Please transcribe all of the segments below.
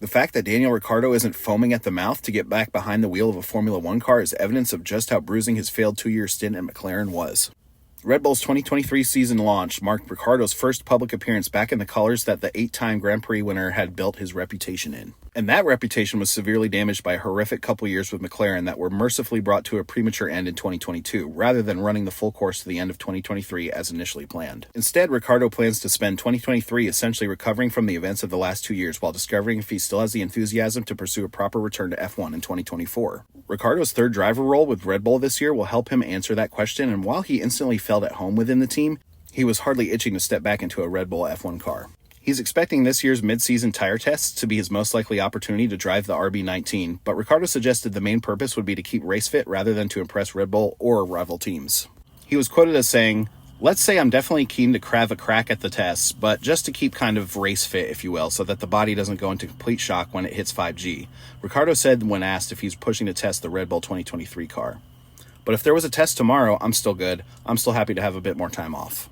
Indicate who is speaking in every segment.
Speaker 1: The fact that Daniel Ricciardo isn't foaming at the mouth to get back behind the wheel of a Formula One car is evidence of just how bruising his failed 2-year stint at McLaren was. Red Bull's 2023 season launch marked Ricciardo's first public appearance back in the colors that the 8-time Grand Prix winner had built his reputation in. And that reputation was severely damaged by a horrific couple years with McLaren that were mercifully brought to a premature end in 2022, rather than running the full course to the end of 2023 as initially planned. Instead, Ricciardo plans to spend 2023 essentially recovering from the events of the last 2 years while discovering if he still has the enthusiasm to pursue a proper return to F1 in 2024. Ricciardo's third driver role with Red Bull this year will help him answer that question, and while he instantly felt at home within the team, he was hardly itching to step back into a Red Bull F1 car. He's expecting this year's mid-season tire tests to be his most likely opportunity to drive the RB19, but Ricciardo suggested the main purpose would be to keep race fit rather than to impress Red Bull or rival teams. He was quoted as saying, "Let's say I'm definitely keen to have a crack at the tests, but just to keep kind of race fit, if you will, so that the body doesn't go into complete shock when it hits 5G. Ricciardo said when asked if he's pushing to test the Red Bull 2023 car. "But if there was a test tomorrow, I'm still good. I'm still happy to have a bit more time off.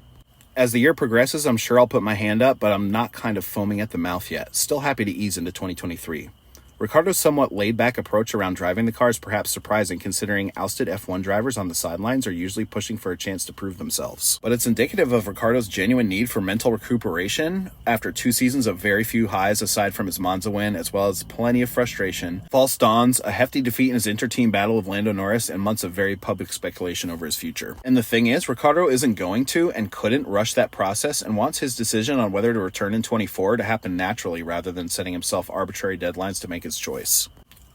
Speaker 1: As the year progresses, I'm sure I'll put my hand up, but I'm not kind of foaming at the mouth yet. Still happy to ease into 2023. Ricciardo's somewhat laid-back approach around driving the car is perhaps surprising, considering ousted F1 drivers on the sidelines are usually pushing for a chance to prove themselves. But it's indicative of Ricciardo's genuine need for mental recuperation after 2 seasons of very few highs aside from his Monza win, as well as plenty of frustration, false dawns, a hefty defeat in his inter-team battle with Lando Norris, and months of very public speculation over his future. And the thing is, Ricciardo isn't going to and couldn't rush that process and wants his decision on whether to return in 24 to happen naturally rather than setting himself arbitrary deadlines to make his choice.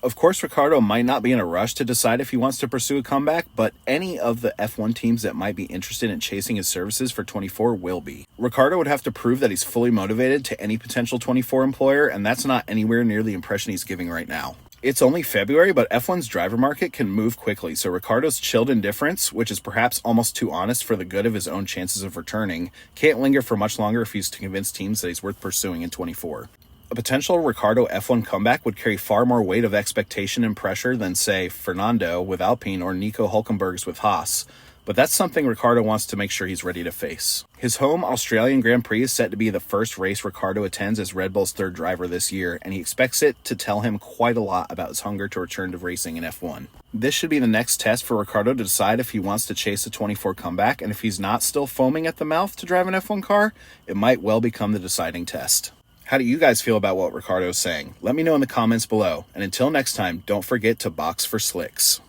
Speaker 1: Of course, Ricciardo might not be in a rush to decide if he wants to pursue a comeback, but any of the F1 teams that might be interested in chasing his services for 24 will be. Ricciardo would have to prove that he's fully motivated to any potential 24 employer, and that's not anywhere near the impression he's giving right now. It's only February, but F1's driver market can move quickly, so Ricciardo's chilled indifference, which is perhaps almost too honest for the good of his own chances of returning, can't linger for much longer if he's to convince teams that he's worth pursuing in 24. A potential Ricciardo F1 comeback would carry far more weight of expectation and pressure than, say, Fernando with Alpine or Nico Hülkenberg's with Haas, but that's something Ricciardo wants to make sure he's ready to face. His home Australian Grand Prix is set to be the first race Ricciardo attends as Red Bull's third driver this year, and he expects it to tell him quite a lot about his hunger to return to racing in F1. This should be the next test for Ricciardo to decide if he wants to chase a 24 comeback, and if he's not still foaming at the mouth to drive an F1 car, it might well become the deciding test. How do you guys feel about what Ricciardo is saying? Let me know in the comments below. And until next time, don't forget to box for slicks.